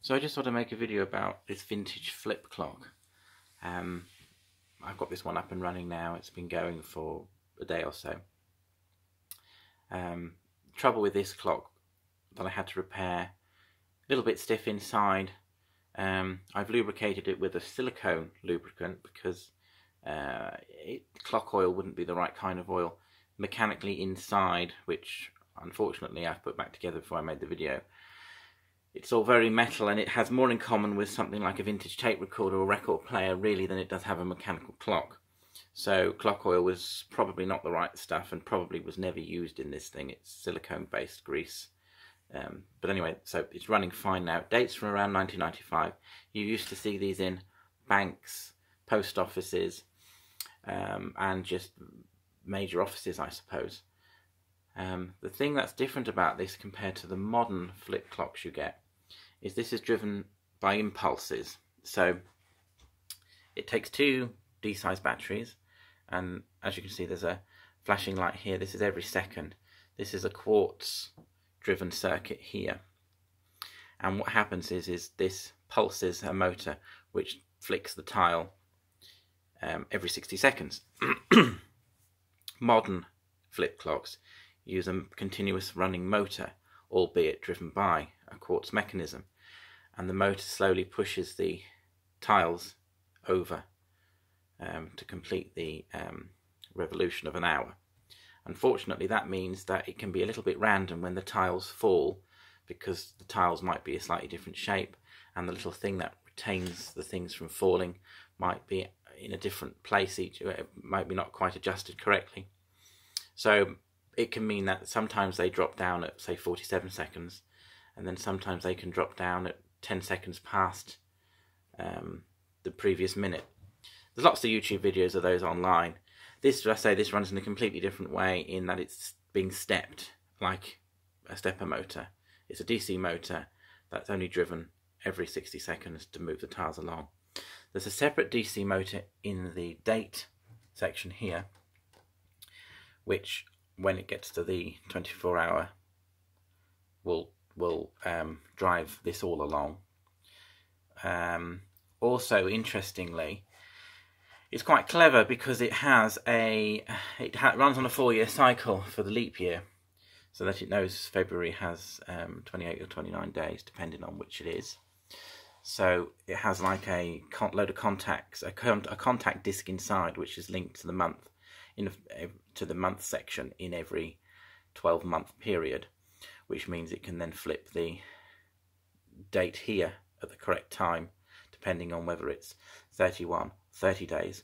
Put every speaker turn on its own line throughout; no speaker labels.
So I just thought I'd make a video about this vintage flip clock. I've got this one up and running now. It's been going for a day or so. Trouble with this clock that I had to repair, a little bit stiff inside. I've lubricated it with a silicone lubricant because clock oil wouldn't be the right kind of oil. Mechanically inside, which unfortunately I've put back together before I made the video, it's all very metal, and it has more in common with something like a vintage tape recorder or record player really than it does have a mechanical clock. So clock oil was probably not the right stuff and probably was never used in this thing. It's silicone based grease. But anyway, so it's running fine now. It dates from around 1995. You used to see these in banks, post offices, and just major offices, I suppose. The thing that's different about this compared to the modern flip clocks you get is this is driven by impulses. So it takes two D-size batteries, and as you can see there's a flashing light here. This is every second. This is a quartz driven circuit here, and what happens is this pulses a motor which flicks the tile every 60 seconds. Modern flip clocks use a continuous running motor, albeit driven by a quartz mechanism, and the motor slowly pushes the tiles over to complete the revolution of an hour. Unfortunately, that means that it can be a little bit random when the tiles fall, because the tiles might be a slightly different shape and the little thing that retains the things from falling might be in a different place, it might be not quite adjusted correctly. So it can mean that sometimes they drop down at, say, 47 seconds, and then sometimes they can drop down at 10 seconds past the previous minute. There's lots of YouTube videos of those online. This runs in a completely different way, in that it's being stepped like a stepper motor. It's a DC motor that's only driven every 60 seconds to move the tiles along. There's a separate DC motor in the date section here, which when it gets to the 24-hour will drive this all along. Also, interestingly, it's quite clever because it runs on a 4-year cycle for the leap year, so that it knows February has 28 or 29 days, depending on which it is. So it has like a load of contacts, a contact disc inside, which is linked to the month, to the month section in every 12-month period, which means it can then flip the date here at the correct time, depending on whether it's 31, 30 days,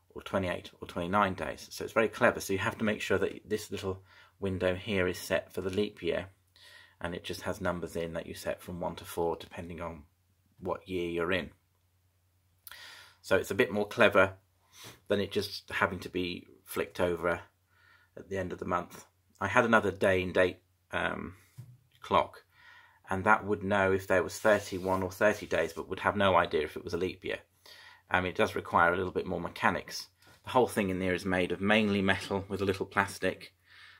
or 28 or 29 days. So it's very clever. So you have to make sure that this little window here is set for the leap year, and it just has numbers in that you set from 1 to 4 depending on what year you're in. So it's a bit more clever than it just having to be flicked over at the end of the month. I had another day and date clock, and that would know if there was 31 or 30 days, but would have no idea if it was a leap year. It does require a little bit more mechanics. The whole thing in there is made of mainly metal with a little plastic.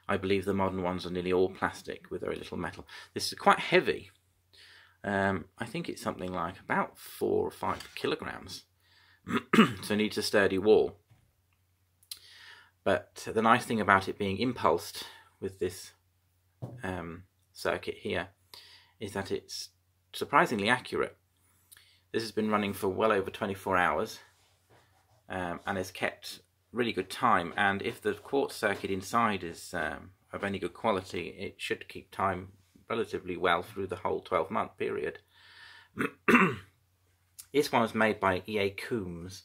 I believe the modern ones are nearly all plastic with very little metal. This is quite heavy. I think it's something like about 4 or 5 kilograms. So it needs a sturdy wall. But the nice thing about it being impulsed with this circuit here is that it's surprisingly accurate. This has been running for well over 24 hours and has kept really good time. And if the quartz circuit inside is of any good quality, it should keep time relatively well through the whole 12-month period. This one was made by E.A Combs,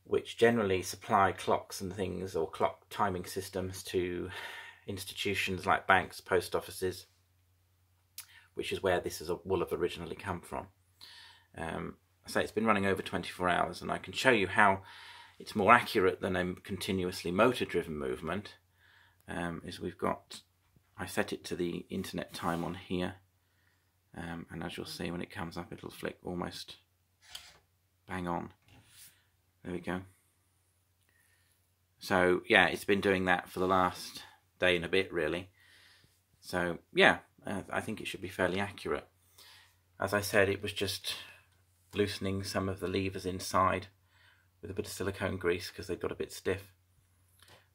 which generally supply clocks and things, or clock timing systems, institutions like banks, post offices, which is where this will have originally come from. So it's been running over 24 hours, and I can show you how it's more accurate than a continuously motor-driven movement. I set it to the internet time on here, and as you'll see when it comes up, it'll flick almost bang on. There we go. So yeah, it's been doing that for the last day and a bit really. So yeah, I think it should be fairly accurate. As I said, it was just loosening some of the levers inside with a bit of silicone grease because they got a bit stiff.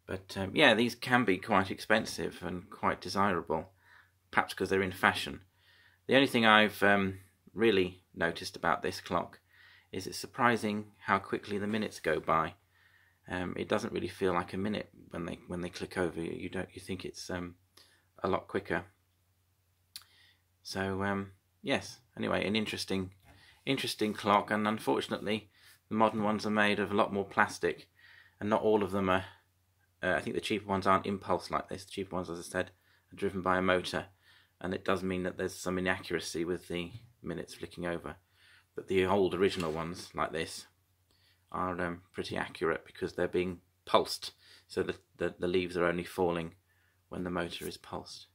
But yeah, these can be quite expensive and quite desirable, perhaps because they're in fashion. The only thing I've really noticed about this clock is it's surprising how quickly the minutes go by. It doesn't really feel like a minute when they click over. You think it's a lot quicker. So yes. Anyway, an interesting clock, and unfortunately, the modern ones are made of a lot more plastic, and not all of them are. I think the cheaper ones aren't impulse like this. The cheaper ones, as I said, are driven by a motor, and it does mean that there's some inaccuracy with the minutes flicking over. But the old original ones, like this, are pretty accurate because they're being pulsed, so that the leaves are only falling when the motor is pulsed.